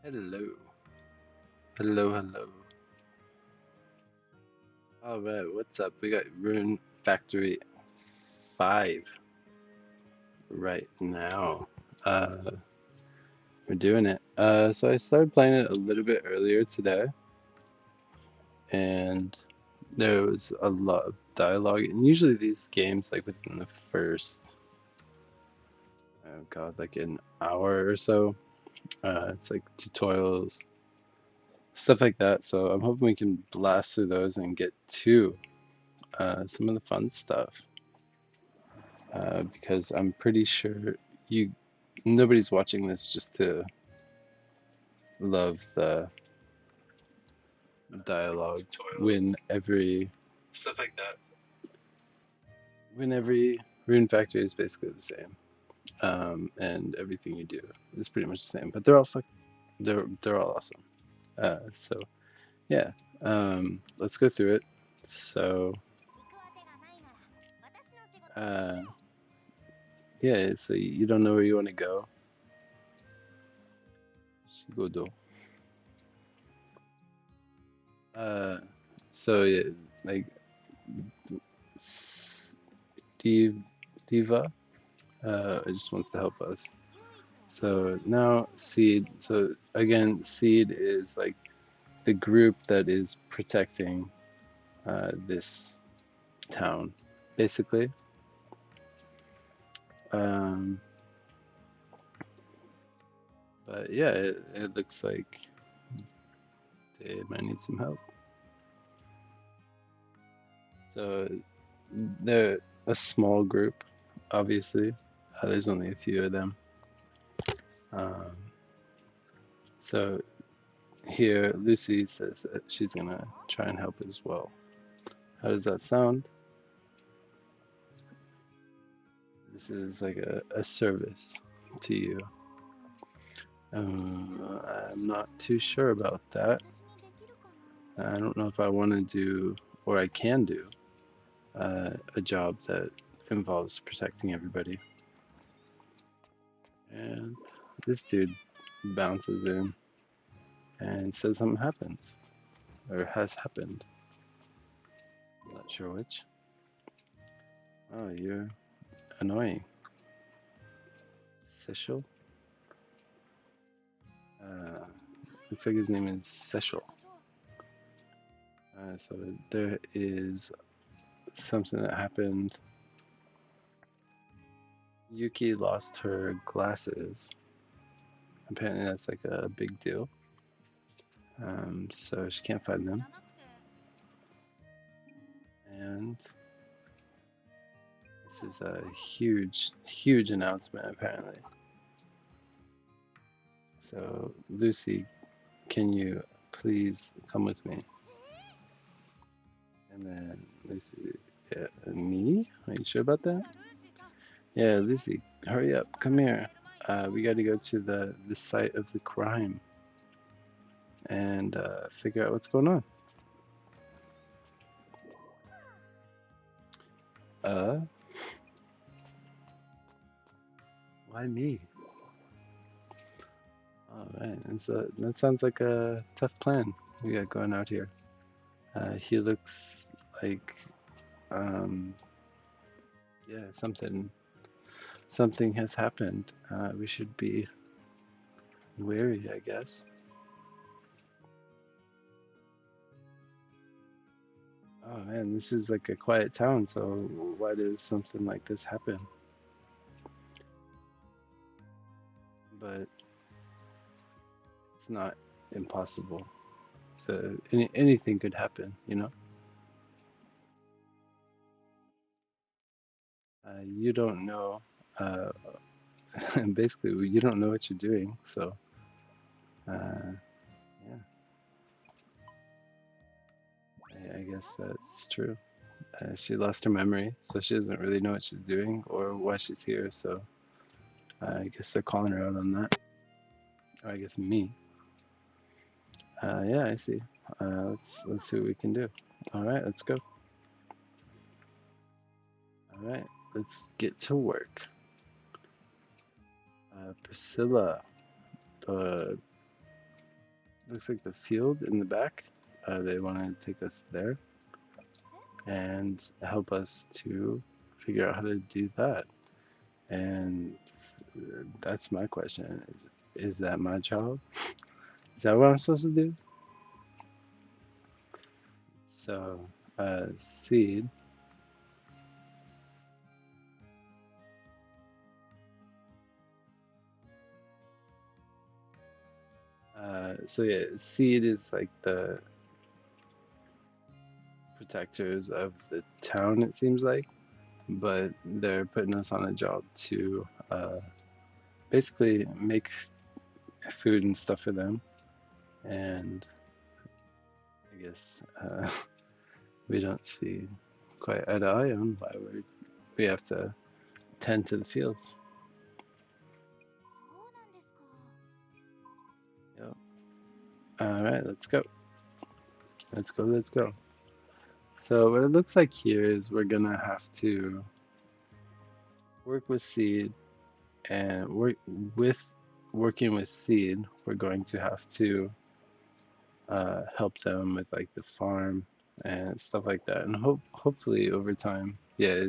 Hello. Hello, hello. Alright, what's up? We got Rune Factory 5 right now. Uh, we're doing it. So I started playing it a little bit earlier today, and there was a lot of dialogue. And usually these games, like within the first, oh god, like an hour or so, it's like tutorials, stuff like that. So I'm hoping we can blast through those and get to some of the fun stuff. Because I'm pretty sure you nobody's watching this just to love the dialogue when every stuff like that. When every Rune Factory is basically the same, and everything you do is pretty much the same. But they're all awesome. So yeah, let's go through it. So uh, yeah, so you don't know where you want to go. Shigodo. Uh, so yeah, like Steve, Diva, it just wants to help us. So now Seed. So again, Seed is like the group that is protecting this town, basically. Um, but yeah, it looks like they might need some help. So they're a small group, obviously. There's only a few of them. Um, so here, Lucy says that she's gonna try and help as well. How does that sound? This is like a service to you. I'm not too sure about that. I don't know if I want to do, or I can do, a job that involves protecting everybody. And this dude bounces in and says something happens, or has happened. I'm not sure which. Oh, you're annoying. Seshel? Looks like his name is Seshel. So there is something that happened. Yuki lost her glasses. Apparently that's like a big deal. So she can't find them. And this is a huge, huge announcement apparently. So Lucy, can you please come with me? And then Lucy, yeah, me? Are you sure about that? Yeah, Lucy, hurry up, come here. We got to go to the site of the crime and figure out what's going on. Why me? All right, and so that sounds like a tough plan we got going out here. He looks like, yeah, something has happened. We should be wary, I guess. Oh man, this is like a quiet town, so why does something like this happen? But it's not impossible. So anything could happen, you know? You don't know, uh, basically, you don't know what you're doing, so yeah, I guess that's true. She lost her memory, so she doesn't really know what she's doing or why she's here, so I guess they're calling her out on that. Or I guess me. Yeah, I see. Let's see what we can do. All right, let's go. All right, let's get to work. Priscilla, the looks like the field in the back. They want to take us there and help us to figure out how to do that. And that's my question. Is that my job? Is that what I'm supposed to do? So, seed. So yeah, seed is like the protectors of the town, it seems like, but they're putting us on a job to basically make food and stuff for them. And I guess we don't see quite eye to eye on why we have to tend to the fields. Yep. All right, let's go. Let's go. Let's go. So what it looks like here is we're gonna have to work with seed, and working with seed, we're going to have to help them with like the farm and stuff like that, and hopefully over time, yeah,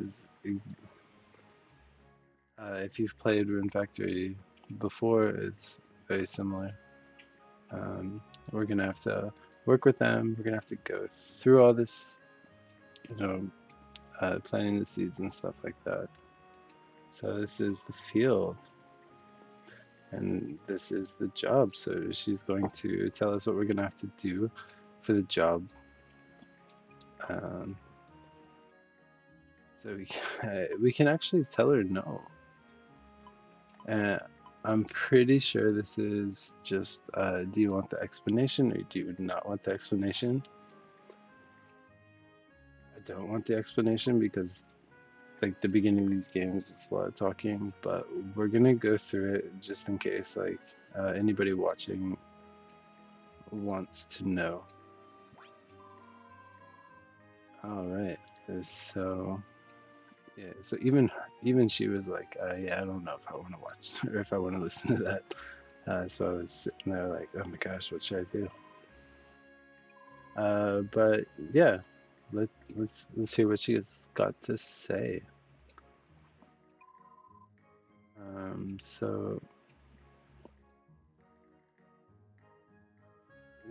if you've played Rune Factory before, it's very similar. We're gonna have to work with them. We're gonna have to go through all this, you know, planting the seeds and stuff like that. So this is the field, and this is the job. So she's going to tell us what we're gonna have to do for the job. Um, so we can actually tell her no. And I'm pretty sure this is just, do you want the explanation or do you not want the explanation? I don't want the explanation because like the beginning of these games, it's a lot of talking, but we're gonna go through it just in case like anybody watching wants to know. All right, so yeah, so even she was like, yeah, I don't know if I want to watch or if I want to listen to that. So I was sitting there like, oh my gosh, what should I do? But yeah, let's hear what she's got to say. So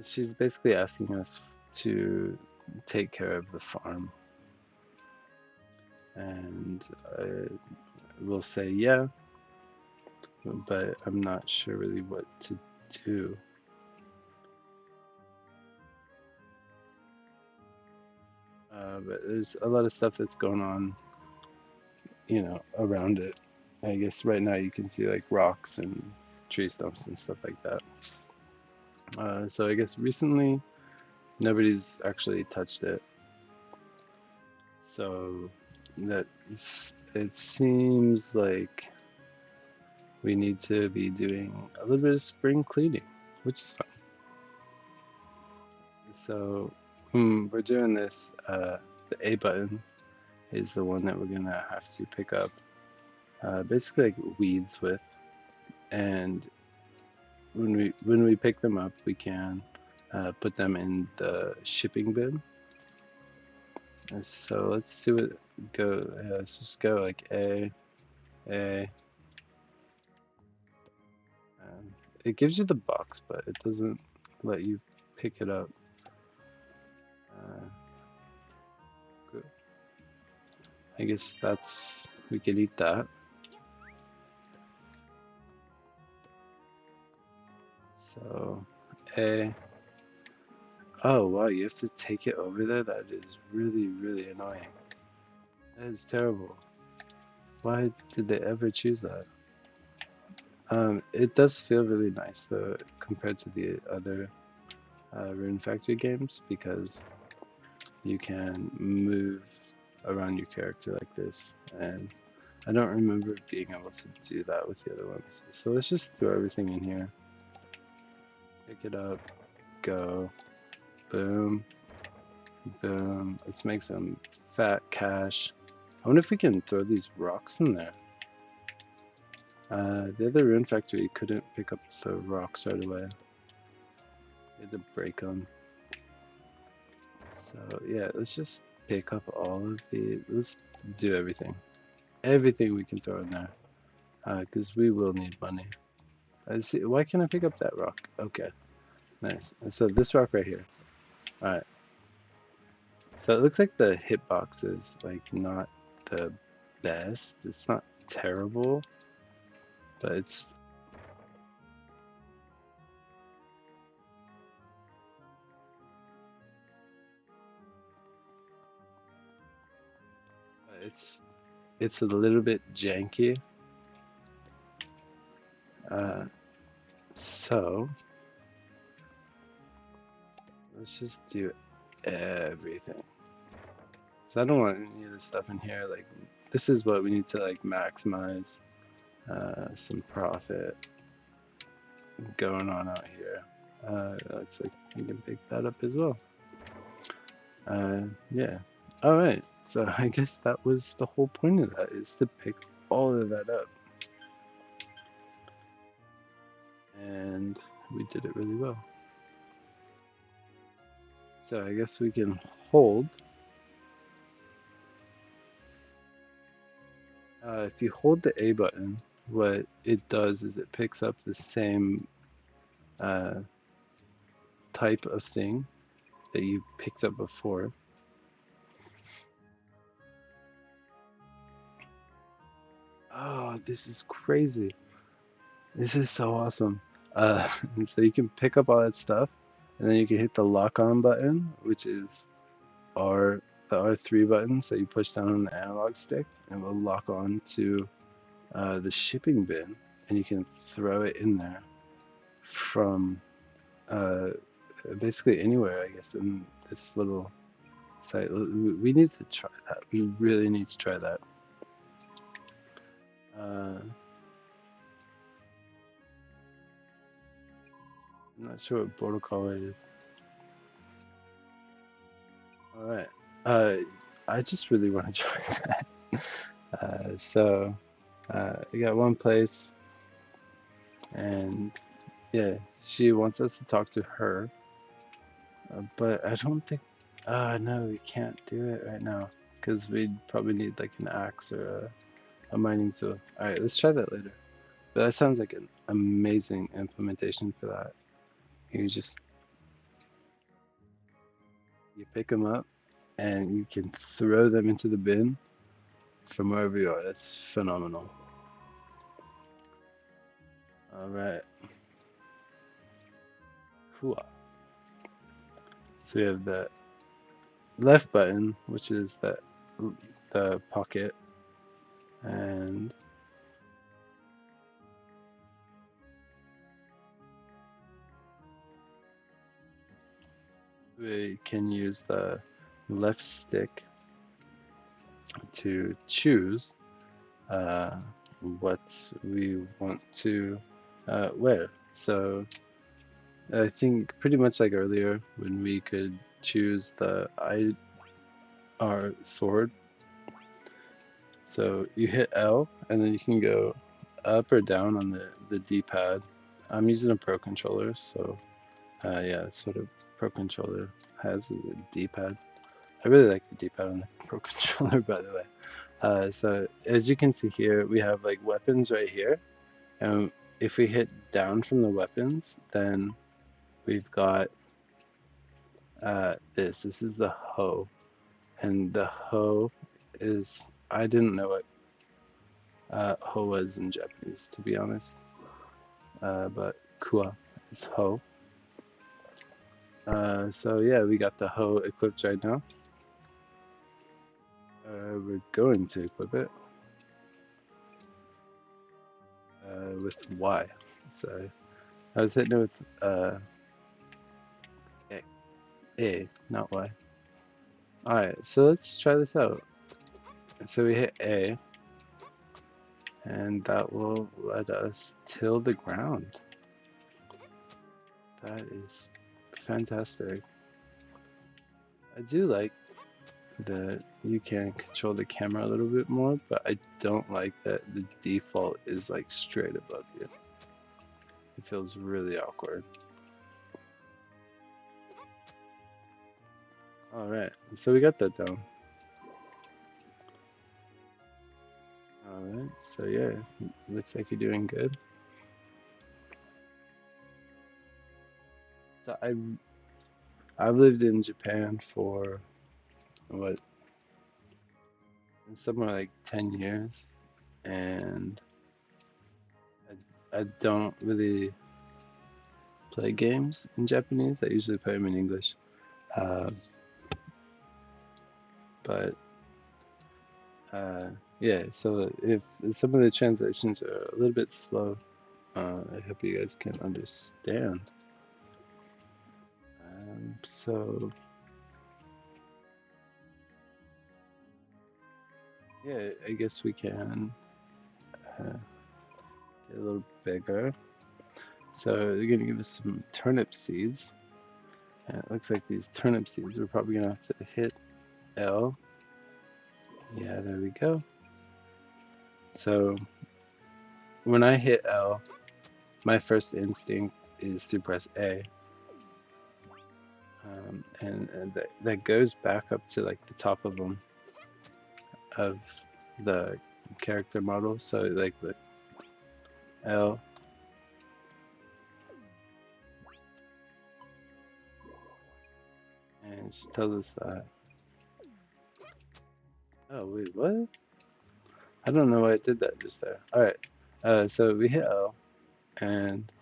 she's basically asking us to take care of the farm, and we'll say yeah, but I'm not sure really what to do. But there's a lot of stuff that's going on, you know, around it. I guess right now you can see like rocks and tree stumps and stuff like that. So I guess recently nobody's actually touched it. So it seems like we need to be doing a little bit of spring cleaning, which is fun. So we're doing this, the A button is the one that we're gonna have to pick up basically like weeds with, and when we pick them up, we can put them in the shipping bin. And so let's see what go. Let's just go like A, A. It gives you the box, but it doesn't let you pick it up. Good. I guess that's, we can eat that. So A. Oh wow, you have to take it over there? That is really, really annoying. That is terrible. Why did they ever choose that? It does feel really nice though compared to the other Rune Factory games, because you can move around your character like this, and I don't remember being able to do that with the other ones. So let's just throw everything in here. Pick it up, go, boom, boom. Let's make some fat cash. I wonder if we can throw these rocks in there. The other Rune Factory couldn't pick up the rocks right away. You have to break them. So yeah, let's just pick up all of the. Let's do everything. Everything we can throw in there. Because we will need money. I see. Why can't I pick up that rock? Okay, nice. And so this rock right here. All right. So it looks like the hitbox is like not the best. It's not terrible, but it's it's a little bit janky. Uh, so let's just do everything. So I don't want any of this stuff in here. Like this is what we need to like maximize some profit going on out here. Looks like we can pick that up as well. Yeah. All right. So I guess that was the whole point of that, is to pick all of that up. And we did it really well. So I guess we can hold. If you hold the A button, what it does is it picks up the same uh, type of thing that you picked up before. Oh, this is crazy. This is so awesome. And so you can pick up all that stuff, and then you can hit the lock on button, which is the R3 button. So you push down on the analog stick, and it will lock on to the shipping bin, and you can throw it in there from uh, basically anywhere, I guess, in this little site. We need to try that. We really need to try that. I'm not sure what border collie is. All right. I just really want to try that. I got one place, and yeah, she wants us to talk to her, but I don't think. No, we can't do it right now because we'd probably need like an axe or a mining tool. All right, let's try that later. But that sounds like an amazing implementation for that. You pick them up and you can throw them into the bin from wherever you are. That's phenomenal. All right, cool. So we have the left button, which is the pocket, and we can use the left stick to choose what we want to wear. So I think pretty much like earlier when we could choose the IR sword. So you hit L and then you can go up or down on the D-pad. I'm using a Pro controller, so yeah, that's what a Pro controller has, is a D-pad. I really like the D-pad on the Pro controller, by the way. So as you can see here, we have like weapons right here. And if we hit down from the weapons, then we've got this. This is the hoe. And the hoe is, I didn't know what hoe was in Japanese, to be honest. But kua is hoe. So yeah, we got the hoe equipped right now. We're going to equip it with Y. So I was hitting it with A, not Y. Alright, so let's try this out. So we hit A, and that will let us till the ground. That is fantastic. I do like that you can control the camera a little bit more, but I don't like that the default is like straight above you. It feels really awkward. All right, so we got that down. All right, so yeah, looks like you're doing good. So I've lived in Japan for what, somewhere like 10 years, and I don't really play games in Japanese. I usually play them in English. Uh, but yeah, so if some of the translations are a little bit slow, I hope you guys can understand. So yeah, I guess we can get a little bigger. So they're gonna give us some turnip seeds. And it looks like these turnip seeds we're probably gonna have to hit L. Yeah, there we go. So when I hit L, my first instinct is to press A. And that goes back up to like the top of them, of the character model. So like the L. And she tells us that. Oh, wait, what? I don't know why I did that just there. All right. So we hit L and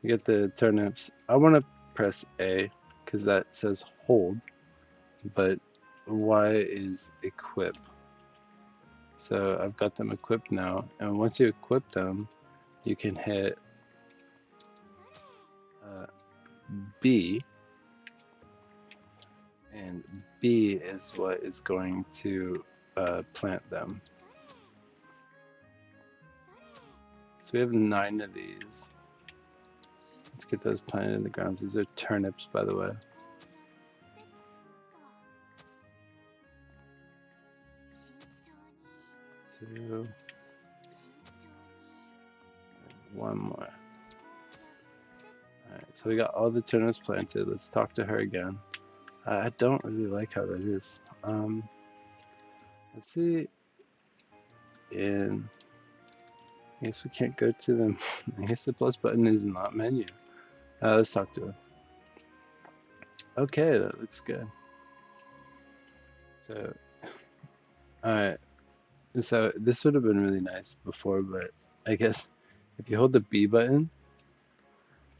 we get the turnips. I want to press A because that says hold, but Y is equip. So I've got them equipped now. And once you equip them, you can hit B, and B is what is going to plant them. So we have 9 of these. Let's get those planted in the ground. These are turnips, by the way. 2, 1 more. Alright, so we got all the turnips planted. Let's talk to her again. I don't really like how that is. Let's see. I guess we can't go to them. I guess the plus button is not menu. Let's talk to her. Okay, that looks good. So, alright. So this would have been really nice before, but I guess if you hold the B button,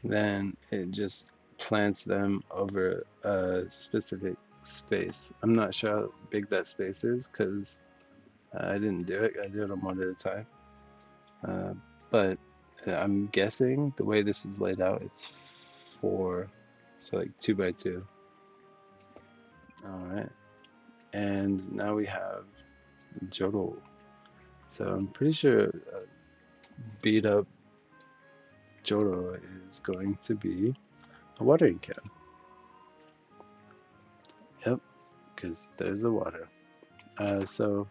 then it just plants them over a specific space. I'm not sure how big that space is because I didn't do it. I did it one at a time. But I'm guessing the way this is laid out, it's 4, so like 2 by 2. All right, and now we have Joro. So I'm pretty sure beat up Joro is going to be a watering can. Yep, because there's the water. So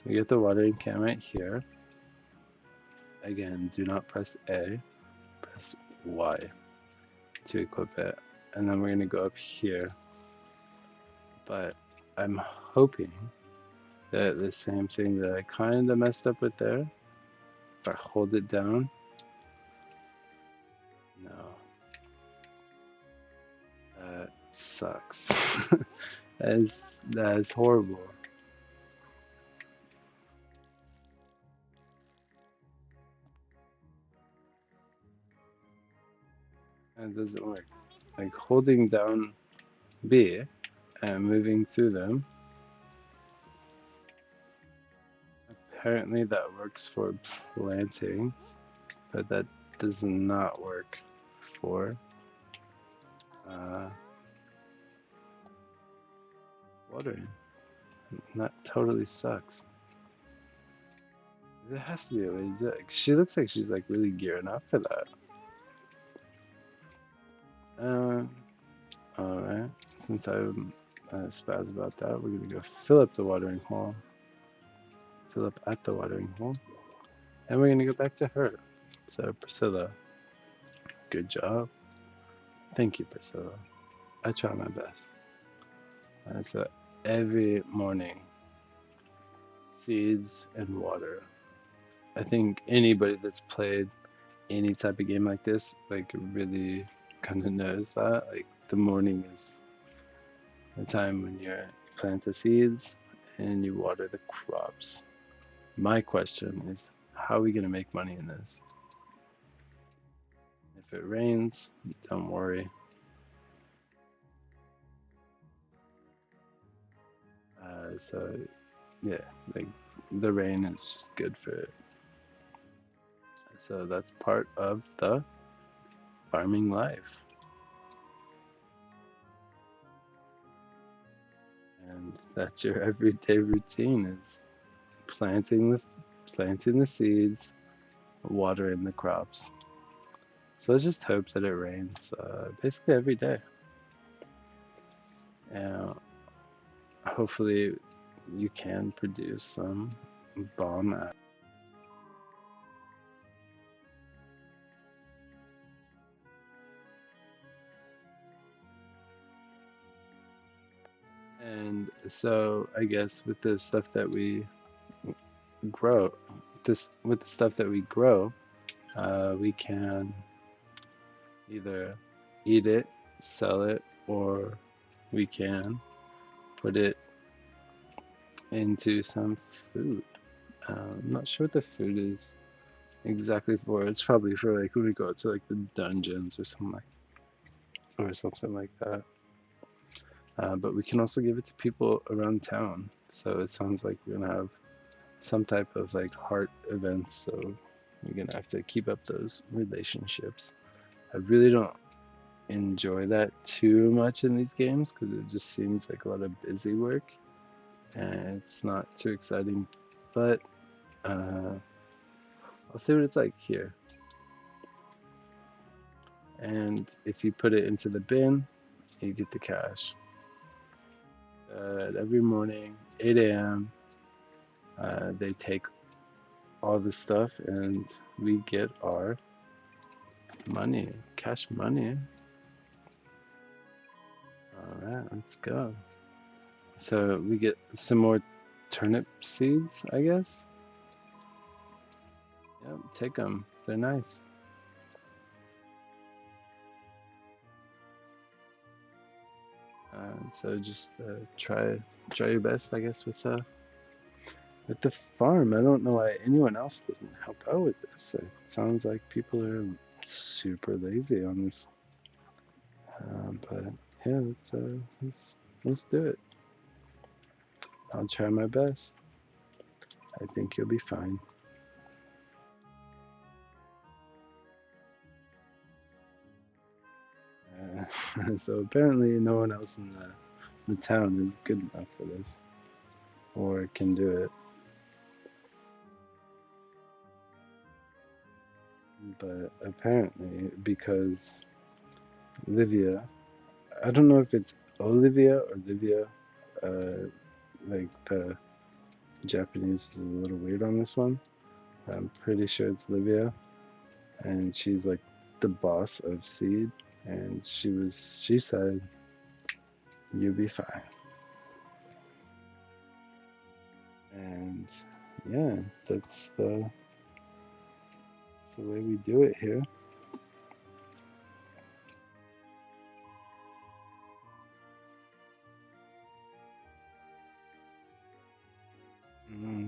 we get the watering can right here. Again, do not press A, press Y to equip it. And then we're going to go up here. But I'm hoping that the same thing that I kind of messed up with there, if I hold it down, no, that sucks. that is horrible. That doesn't work. Like holding down B and moving through them. Apparently that works for planting, but that does not work for watering. That totally sucks. There has to be a way to do it. She looks like she's like really gearing up for that. Alright, since I'm spaz about that, we're gonna go fill up the watering hole. Fill up at the watering hole. And we're gonna go back to her. So Priscilla, good job. Thank you, Priscilla. I try my best. So every morning, seeds and water. I think anybody that's played any type of game like this, like really kind of knows that. Like the morning is the time when you plant the seeds and you water the crops. My question is, how are we going to make money in this? If it rains, don't worry. So yeah, like the rain is just good for it. So that's part of the farming life. And that's your everyday routine is planting the seeds, watering the crops. So let's just hope that it rains basically every day. And hopefully you can produce some bomb. And so I guess with the stuff that we grow, with the stuff that we grow, we can either eat it, sell it, or we can put it into some food. I'm not sure what the food is exactly for. It's probably for like when we go to like the dungeons or something like that. But we can also give it to people around town. So it sounds like we're gonna have some type of like heart events. So we're gonna have to keep up those relationships. I really don't enjoy that too much in these games because it just seems like a lot of busy work and it's not too exciting. But I'll see what it's like here. And if you put it into the bin, you get the cash. Every morning, 8 a.m., they take all the stuff and we get our money, cash money. All right, let's go. So we get some more turnip seeds, I guess. Yep, take them. They're nice. So just try your best, I guess, with the farm. I don't know why anyone else doesn't help out with this. It sounds like people are super lazy on this. But yeah, let's do it. I'll try my best. I think you'll be fine. So apparently, no one else in the town is good enough for this or can do it. But apparently, because Livia, I don't know if it's Olivia or Livia, uh, like the Japanese is a little weird on this one. I'm pretty sure it's Livia, and she's like the boss of Seed, and she said, "You'll be fine." And yeah, that's the way we do it here.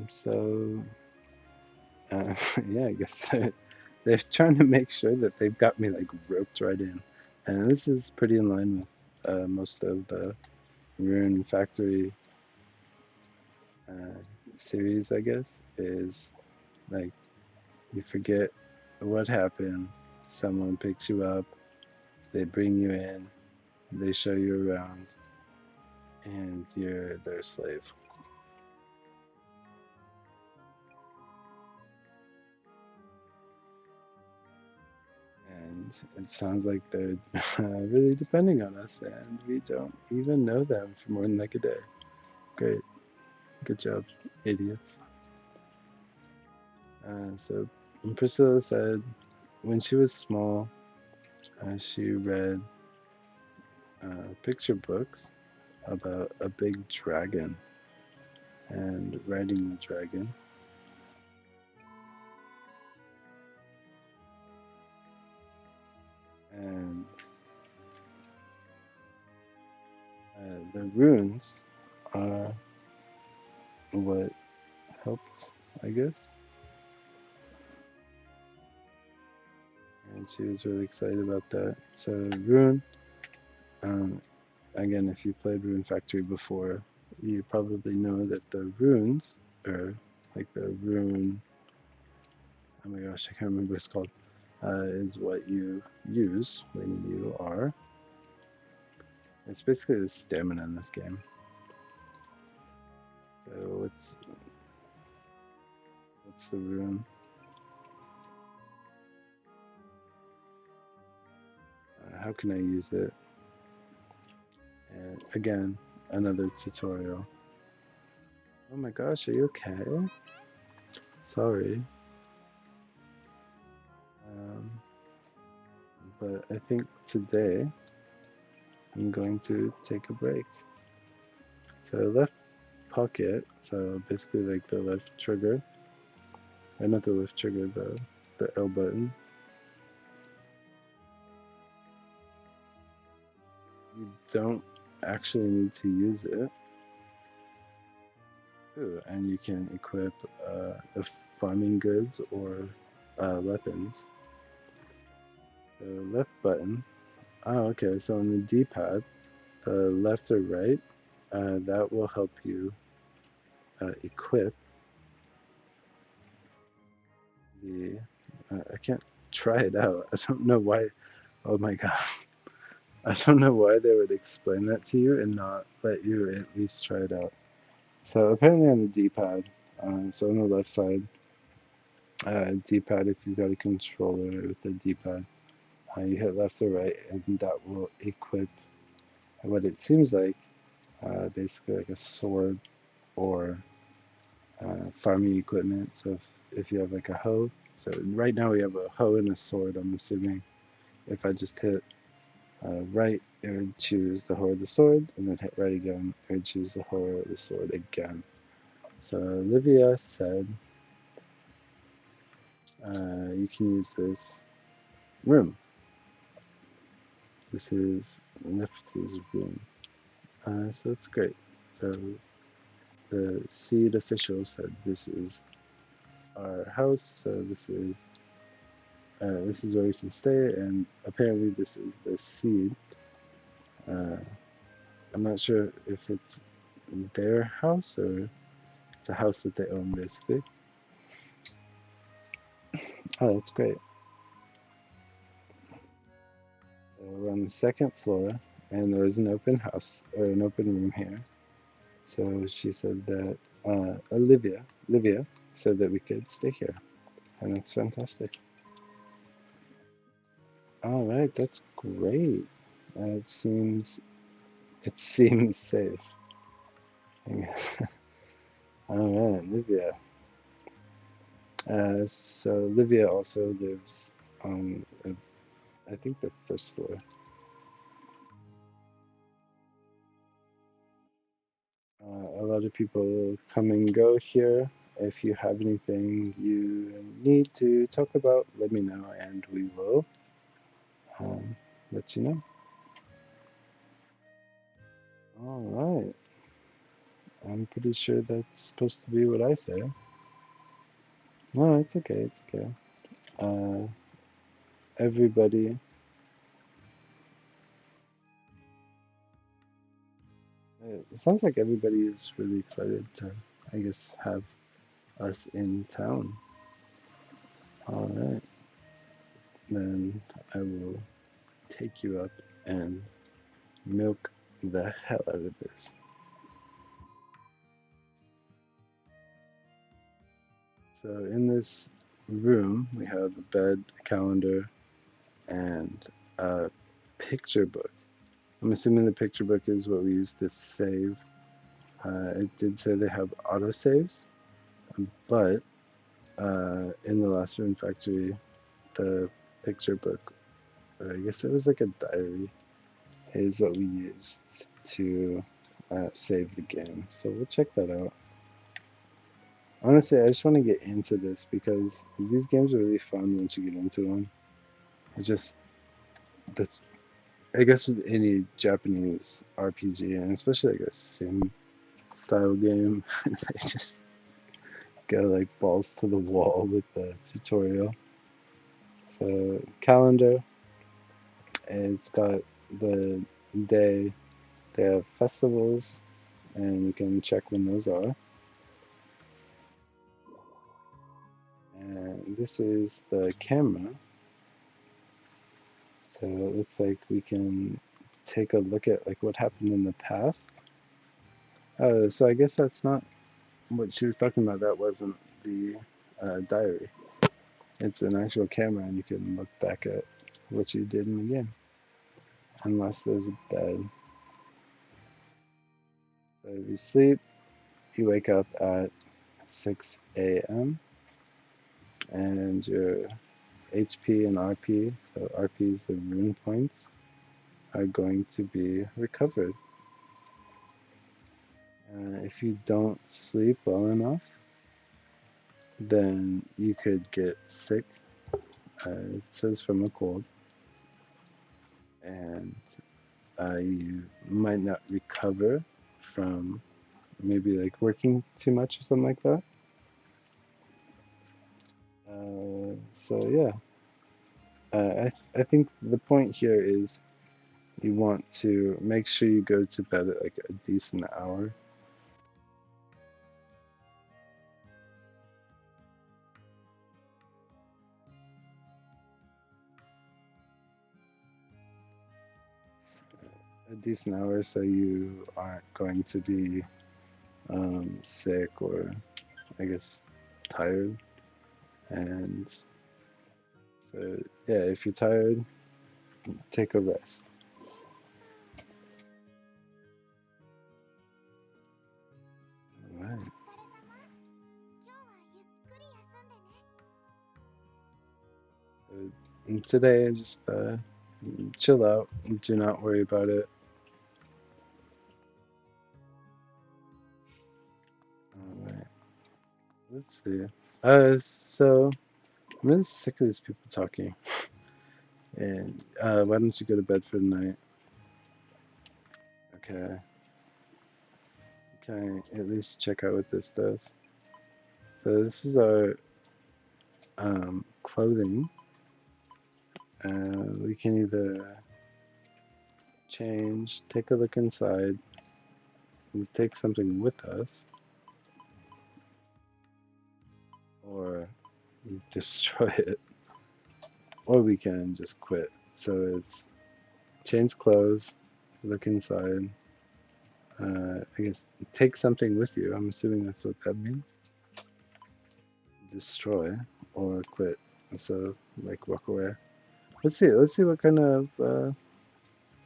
So yeah, I guess they're trying to make sure that they've got me like roped right in, and this is pretty in line with most of the Rune Factory uh, series, I guess, is like you forget what happened, someone picks you up, they bring you in, they show you around, and you're their slave. And it sounds like they're really depending on us, and we don't even know them for more than like a day. Great. Good job, idiots. So Priscilla said when she was small, she read picture books about a big dragon and riding the dragon. And the runes are what helped, I guess. And she was really excited about that. So Rune, um, again, if you played Rune Factory before, you probably know that the runes, or like the rune, oh my gosh, I can't remember what it's called, is what you use when you are. It's basically the stamina in this game. So what's the rune? How can I use it? And again, another tutorial. Oh my gosh, are you okay? Sorry. Um, but I think today I'm going to take a break. So left pocket, so basically like the left trigger, or not the left trigger, the L button. You don't actually need to use it. Ooh, and you can equip the farming goods or weapons. So left button. Oh, okay. So on the D-pad, the left or right, that will help you equip the. I can't try it out. I don't know why. Oh my god. I don't know why they would explain that to you and not let you at least try it out. So apparently on the D-pad, so on the left side, D-pad, if you've got a controller with a D-pad, you hit left or right, and that will equip what it seems like, basically like a sword or farming equipment. So if you have like a hoe, so right now we have a hoe and a sword, I'm assuming. If I just hit right, it would choose the hoe or the sword, and then hit right again, it would choose the hoe or the sword again. So Olivia said you can use this room. This is Nifty's room. So that's great. So the seed official said this is our house, so this is where we can stay, and apparently this is the seed. I'm not sure if it's their house or it's a house that they own, basically. Oh, that's great. We're on the second floor, and there is an open house or an open room here. So she said that Olivia said that we could stay here, and that's fantastic. All right, that's great. It seems safe. All right, Olivia. So Olivia also lives on, I think, the first floor. A lot of people come and go here. If you have anything you need to talk about, let me know, and we will um, let you know. All right. I'm pretty sure that's supposed to be what I say. No, it's okay. It's okay. Uh, everybody. It sounds like everybody is really excited to, I guess, have us in town. All right. Then I will take you up and milk the hell out of this. So in this room, we have a bed, a calendar, and a picture book. I'm assuming the picture book is what we use to save. It did say they have autosaves, but in the last Rune Factory, the picture book, I guess it was like a diary, is what we used to save the game. So we'll check that out. Honestly, I just want to get into this because these games are really fun once you get into them. It's just that's I guess with any Japanese RPG and especially like a sim style game, they just go like balls to the wall with the tutorial. So calendar, it's got the day. They have festivals, and you can check when those are. And this is the camera. So it looks like we can take a look at like what happened in the past. So I guess that's not what she was talking about. That wasn't the diary. It's an actual camera, and you can look back at what you did in the game. Unless there's a bed. So if you sleep, you wake up at 6 a.m. and your HP and RP, so RP is the rune points, are going to be recovered. If you don't sleep well enough, then you could get sick. It says from a cold, and you might not recover from maybe like working too much or something like that. So yeah, I think the point here is you want to make sure you go to bed at like a decent hour. A decent hour so you aren't going to be sick or I guess tired. And so yeah, if you're tired, take a rest. All right. And today, just chill out. Do not worry about it. All right. Let's see. So I'm really sick of these people talking. And why don't you go to bed for the night? Okay. Can I at least check out what this does? So this is our clothing. We can either change, take a look inside, and take something with us, or destroy it, or we can just quit. So it's change clothes, look inside. I guess take something with you. I'm assuming that's what that means. Destroy or quit. So like walk away. Let's see. Let's see what kind of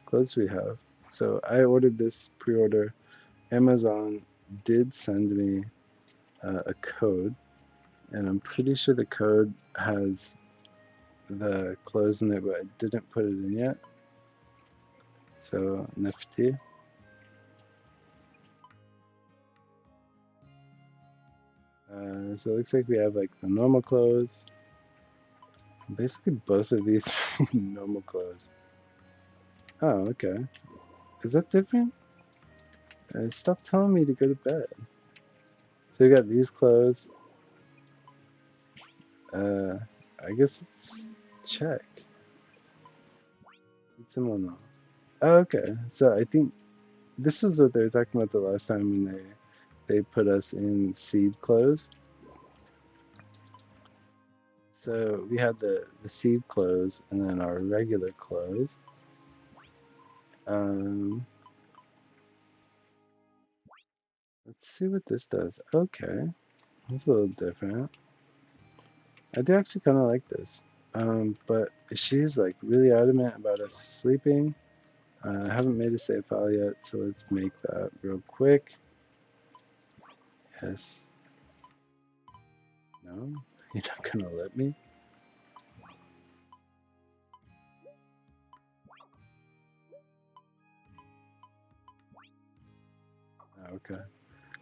clothes we have. So I ordered this pre-order. Amazon did send me a code, and I'm pretty sure the code has the clothes in it, but I didn't put it in yet. So nifty. So it looks like we have like the normal clothes. Basically, both of these normal clothes. Oh, okay. Is that different? Stop telling me to go to bed. So we got these clothes. Uh, I guess it's check. It's a mono. Oh, okay. So I think this is what they were talking about the last time when they put us in seed clothes. So we had the seed clothes and then our regular clothes. Um, let's see what this does. Okay, it's a little different. I do actually kind of like this. But she's like really adamant about us sleeping. I haven't made a save file yet, so let's make that real quick. Yes. No? You're not gonna let me? Okay.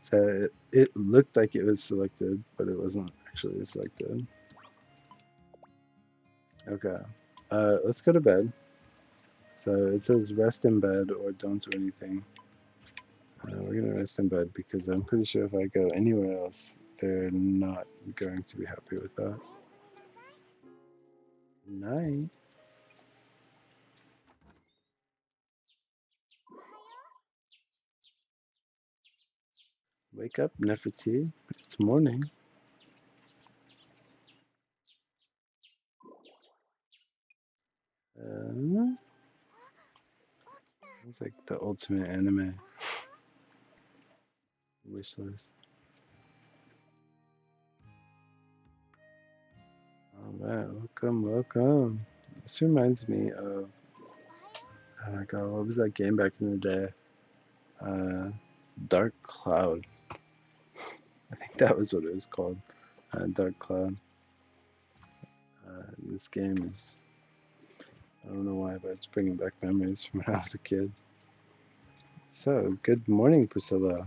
So it looked like it was selected, but it wasn't actually selected. Okay. Let's go to bed. So it says rest in bed or don't do anything. We're gonna rest in bed because I'm pretty sure if I go anywhere else, they're not going to be happy with that. Night. Wake up, Nefertiti. It's morning. Uh, it's like the ultimate anime wish list. All right, welcome, welcome. This reminds me of, oh my god, what was that game back in the day? Dark Cloud. I think that was what it was called. Dark Cloud. This game is, I don't know why, but it's bringing back memories from when I was a kid. So, good morning, Priscilla.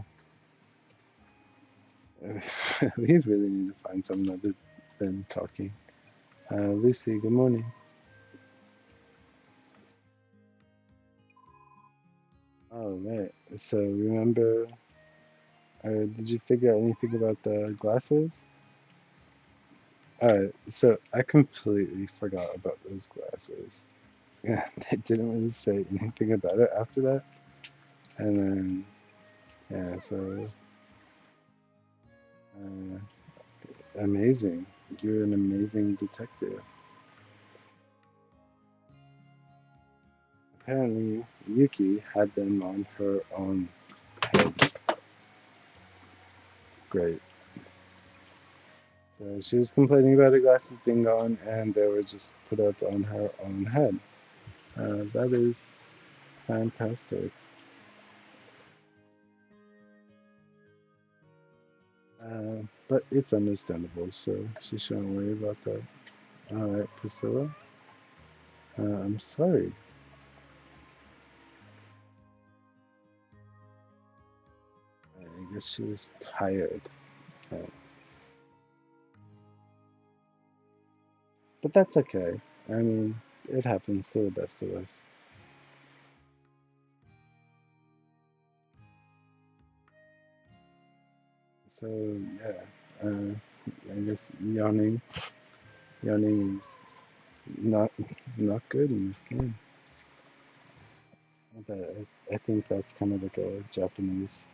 We really need to find something other than talking. Lucy, good morning. Oh, right. So, remember, did you figure out anything about the glasses? So I completely forgot about those glasses. Yeah, they didn't really say anything about it after that. And then, yeah, so uh, amazing. You're an amazing detective. Apparently, Yuki had them on her own head. Great. So she was complaining about her glasses being gone, and they were just put up on her own head. That is fantastic. But it's understandable, so she shouldn't worry about that. Alright, Priscilla. I'm sorry. I guess she was tired. Uh, but that's okay. I mean, it happens to the best of us. So, yeah. I guess yawning is not not good in this game. But I think that's kind of like a Japanese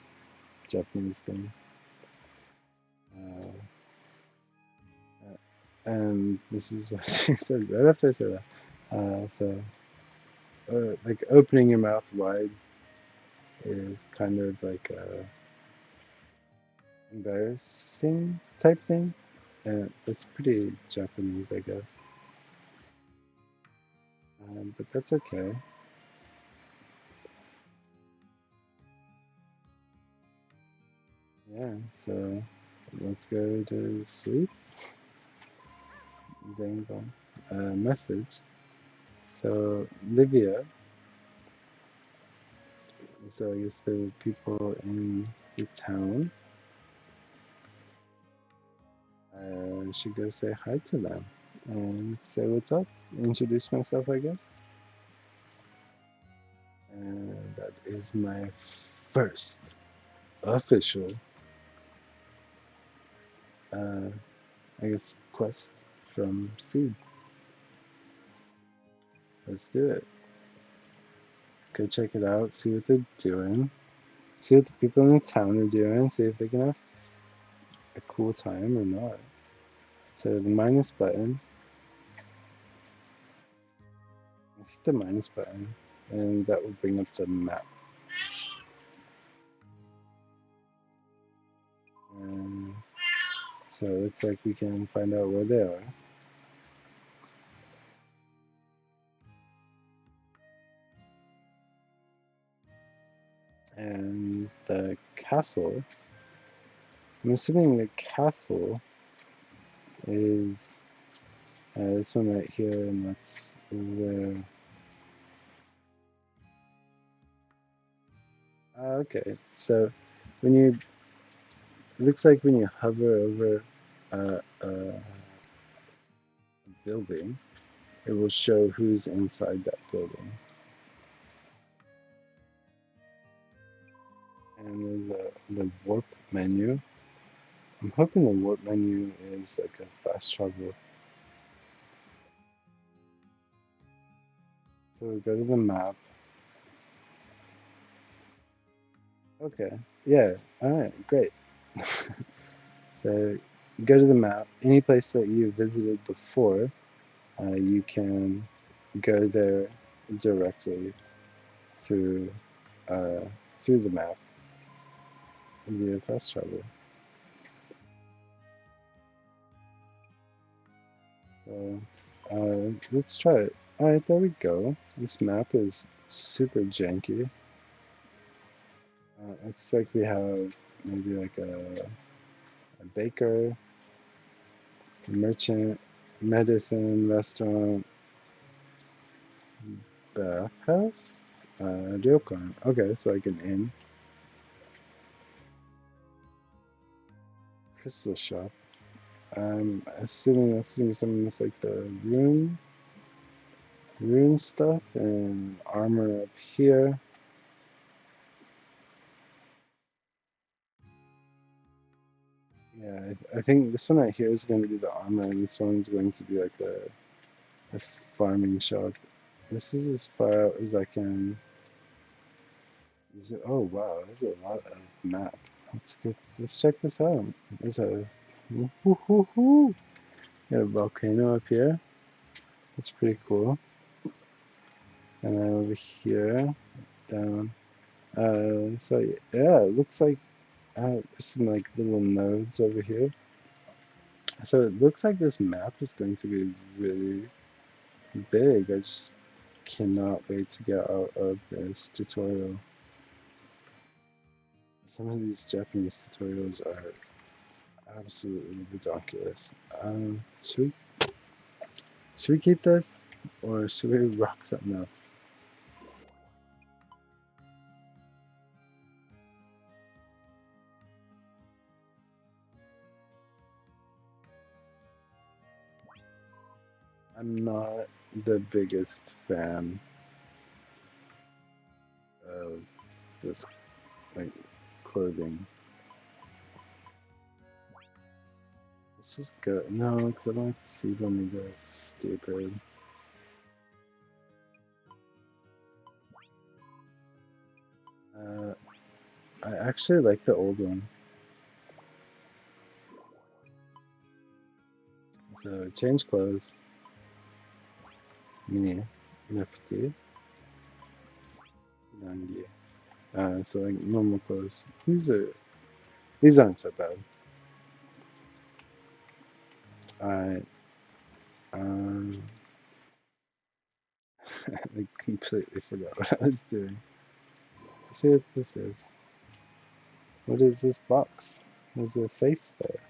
thing. Uh, and this is what she said right after I said that. Like opening your mouth wide is kind of like a embarrassing type thing. And it's pretty Japanese, I guess. But that's okay. Yeah, so let's go to sleep. Dang bone. Message. So, Livia, so I guess the people in the town, should go say hi to them and say what's up. Introduce myself, I guess. And that is my first official, uh, I guess, quest from Seed. Let's do it. Let's go check it out, see what they're doing, see what the people in the town are doing, see if they can have a cool time or not. So the minus button, hit the minus button, and that will bring up the map. And so it looks like we can find out where they are. And the castle, I'm assuming the castle is this one right here, and that's where. Okay, so when you, it looks like when you hover over a building, it will show who's inside that building. And there's the warp menu. I'm hoping the warp menu is like a fast travel. So we go to the map. Okay, yeah, alright, great. So go to the map. Any place that you visited before, you can go there directly through uh, through the map via fast travel. So let's try it. Alright, there we go. This map is super janky. Looks like we have maybe like a baker, a merchant, medicine, restaurant, bathhouse, ryokan. Okay, so like an inn. Crystal shop. I'm assuming that's gonna be something with like the rune stuff and armor up here. Yeah, I think this one right here is going to be the armor, and this one's going to be like the farming shop. This is as far out as I can. Oh wow, there's a lot of map. Let's go. Let's check this out. There's a woo-hoo-hoo. Got a volcano up here. That's pretty cool. And then over here, down. So yeah, it looks like there's some like little nodes over here. So it looks like this map is going to be really big. I just cannot wait to get out of this tutorial. Some of these Japanese tutorials are absolutely ridiculous. Should we keep this, or should we rock something else? I'm not the biggest fan of this like clothing. Let's just go. No, because I don't like to see them go stupid. I actually like the old one. So change clothes. Mini lefty. Nangi. So like normal clothes. These aren't so bad. I um I completely forgot what I was doing. Let's see what this is. What is this box? There's a face there.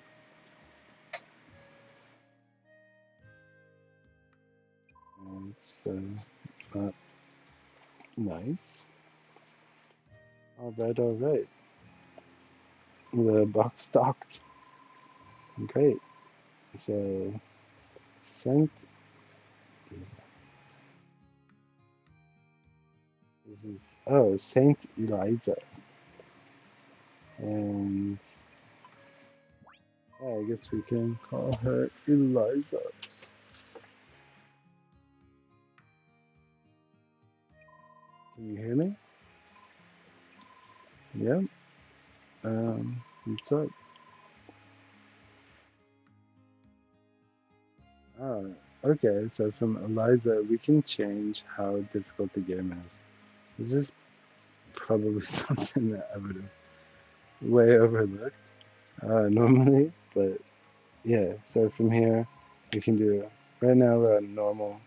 And it's not nice. Alright, alright. The box docked. Great. So Saint this is Saint Eliza. And I guess we can call her Eliza. Can you hear me? Yep. What's up? Oh, okay. So from Eliza, we can change how difficult the game is. This is probably something that I would have way overlooked normally, but yeah. So from here, we can do right now we're on normal.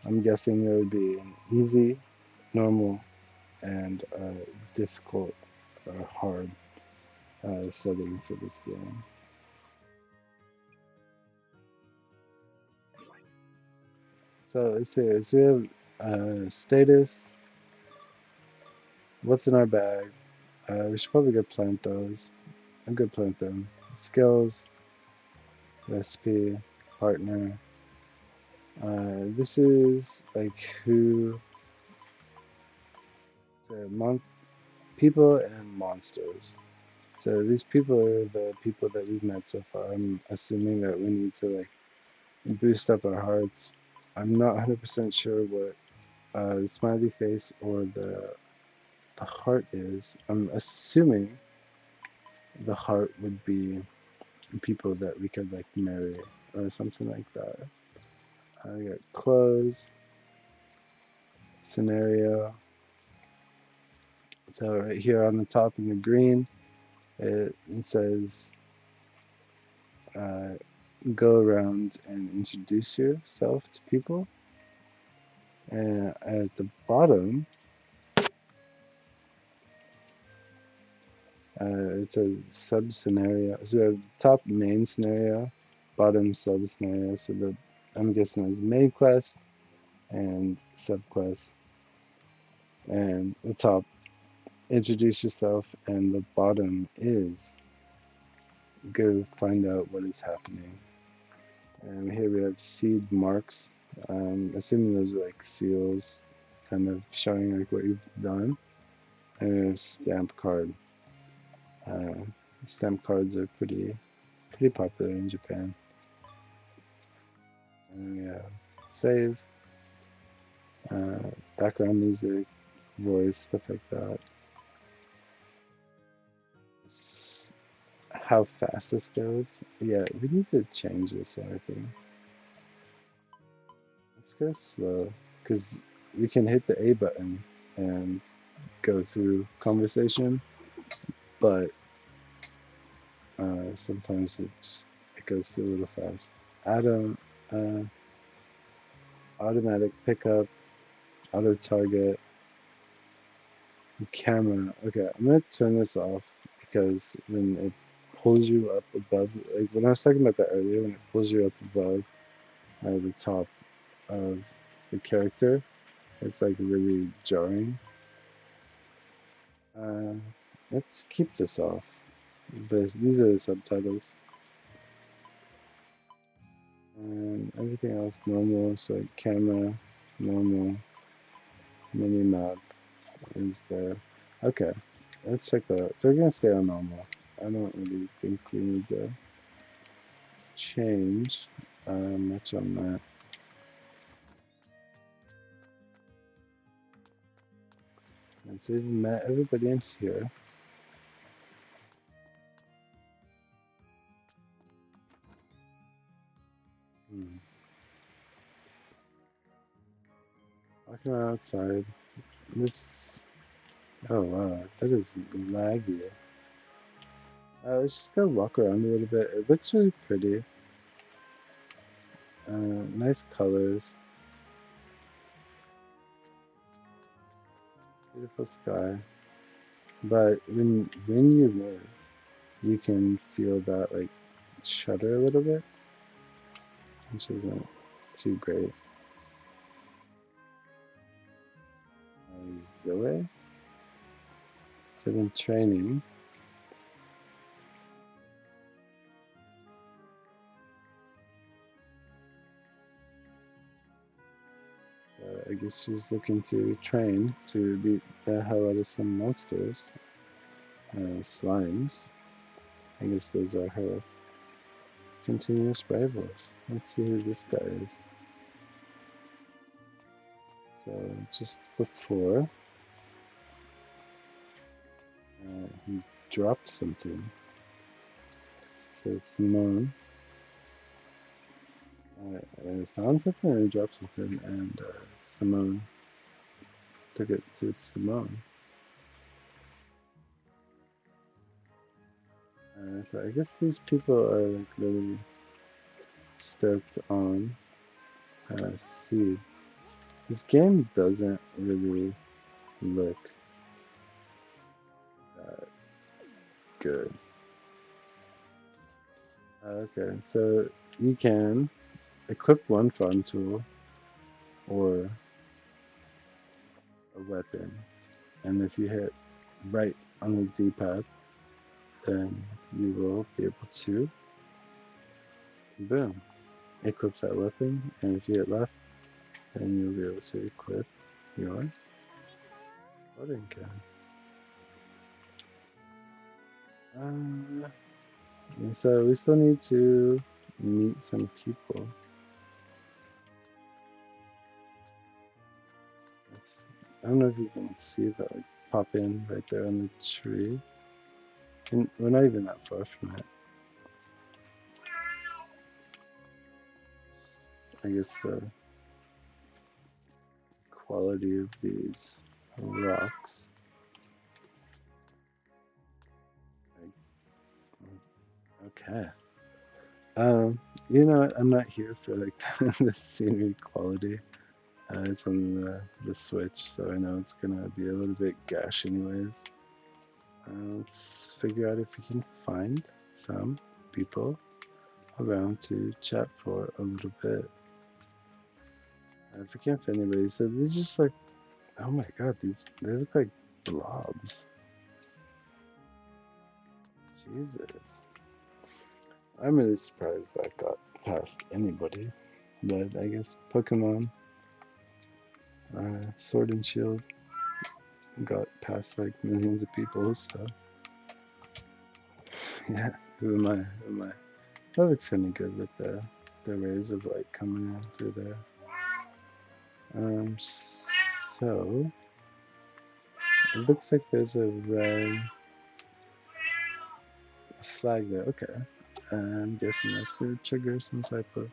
I'm guessing there would be an easy, normal, and difficult or hard setting for this game. So let's see. So we have status. What's in our bag? We should probably go plant those. I'm gonna plant them. Skills, recipe, partner. This is like who, so people and monsters. So these people are the people that we've met so far. I'm assuming that we need to like boost up our hearts. I'm not 100% sure what the smiley face or the heart is. I'm assuming the heart would be people that we could like marry or something like that. I got clothes, scenario. So right here on the top in the green, it says uh, go around and introduce yourself to people. And at the bottom, it says sub scenario. So we have top main scenario, bottom sub scenario. So I'm guessing that's main quest and sub quest, and the top introduce yourself, and the bottom is go find out what is happening. And here we have seed marks. Assuming those are like seals, kind of showing like what you've done. And a stamp card. Uh, Stamp cards are pretty popular in Japan. And yeah, save, uh, background music, voice, stuff like that. How fast this goes. Yeah, we need to change this one, I think. Let's go slow, because we can hit the A button and go through conversation, but sometimes it goes through a little fast. Add uh, automatic pickup, auto target, camera. Okay, I'm gonna turn this off because when it pulls you up above, like when I was talking about that earlier, when it pulls you up above the top of the character, it's like really jarring. Uh, let's keep this off. These are the subtitles. And everything else normal, so like camera, normal, mini map is there. Okay, let's check that out. So we're gonna stay on normal. I don't really think we need to change much on that. And so we've met everybody in here. Hmm. Walking around outside. This, oh wow, that is laggy. Let's just go walk around a little bit. It looks really pretty. Nice colors. Beautiful sky. But when you move, you can feel that like shudder a little bit, which isn't too great. Zoe? So in training. So I guess she's looking to train to beat the hell out of some monsters. Slimes. I guess those are her continuous rivals. Let's see who this guy is. So just before, he dropped something. So Simone found something and dropped something, and Simone took it to Simone. So I guess these people are like really stoked on Seed. This game doesn't really look that good. Okay, so you can equip one farm tool or a weapon, and if you hit right on the D-pad, then you will be able to, boom, equip that weapon, and if you hit left, then you'll be able to equip your loading gun. And so we still need to meet some people. I don't know if you can see that like pop in right there on the tree. And we're not even that far from it. I guess the quality of these rocks. Okay. You know what? I'm not here for like the scenery quality. It's on the Switch, so I know it's gonna be a little bit gash anyways. Let's figure out if we can find some people around to chat for a little bit. If we can't find anybody, so these just like, oh my god, they look like blobs. Jesus. I'm really surprised that got past anybody, but I guess Pokemon Sword and Shield got past like millions of people, so yeah, who am I? Who am I? That looks kinda good with the rays of light coming in through there. So it looks like there's a red flag there. Okay. I'm guessing that's gonna trigger some type of.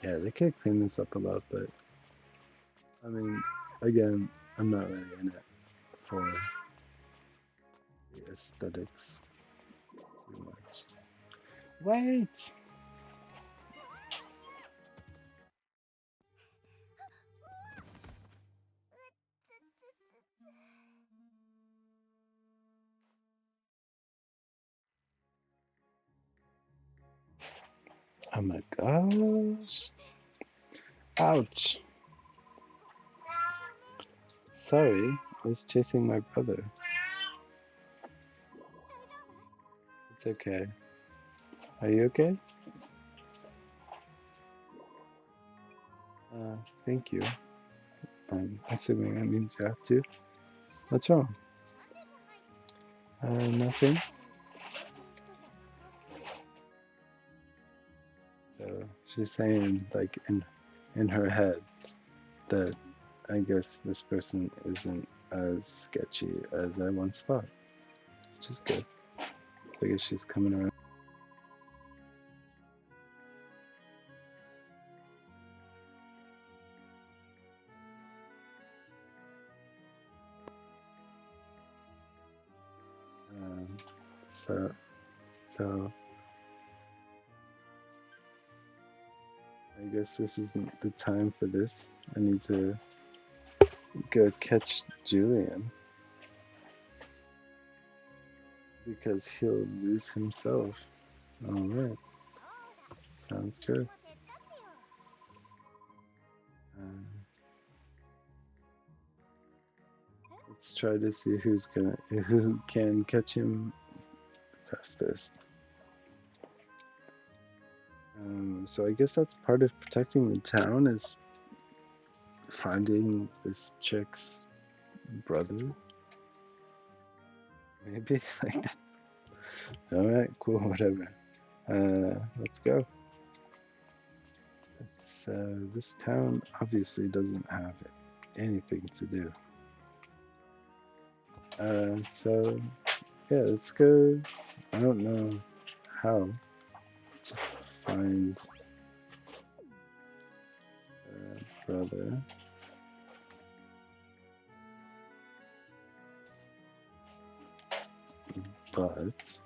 Yeah, they could clean this up a lot, but I mean, again, I'm not really in it for the aesthetics too much. Wait! Oh my gosh. Ouch. Sorry, I was chasing my brother. It's okay. Are you okay? Thank you. I'm assuming that means you have to. What's wrong? Nothing. So she's saying, like, in her head, that I guess this person isn't as sketchy as I once thought, which is good. So I guess she's coming around. So, so I guess this isn't the time for this. I need to go catch Julian because he'll lose himself. All right, sounds good. Let's try to see who can catch him fastest. So I guess that's part of protecting the town is finding this chick's brother. Maybe like that. All right, cool, whatever. Let's go. This town obviously doesn't have anything to do. So yeah, let's go. I don't know how to find brother. But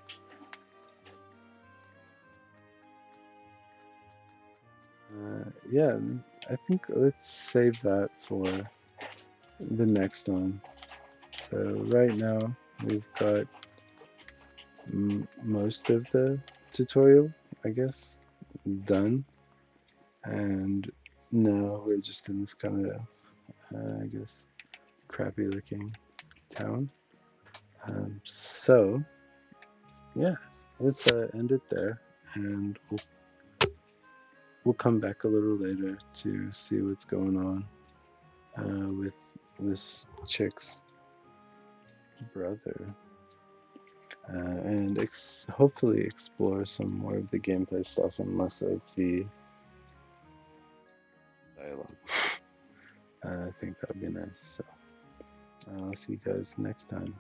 yeah, I think let's save that for the next one. So right now we've got most of the tutorial, I guess, done, and now we're just in this kind of, I guess, crappy looking town. So yeah, let's end it there, and we'll come back a little later to see what's going on with this chick's brother, and hopefully explore some more of the gameplay stuff and less of the dialogue. I think that would be nice. So I'll see you guys next time.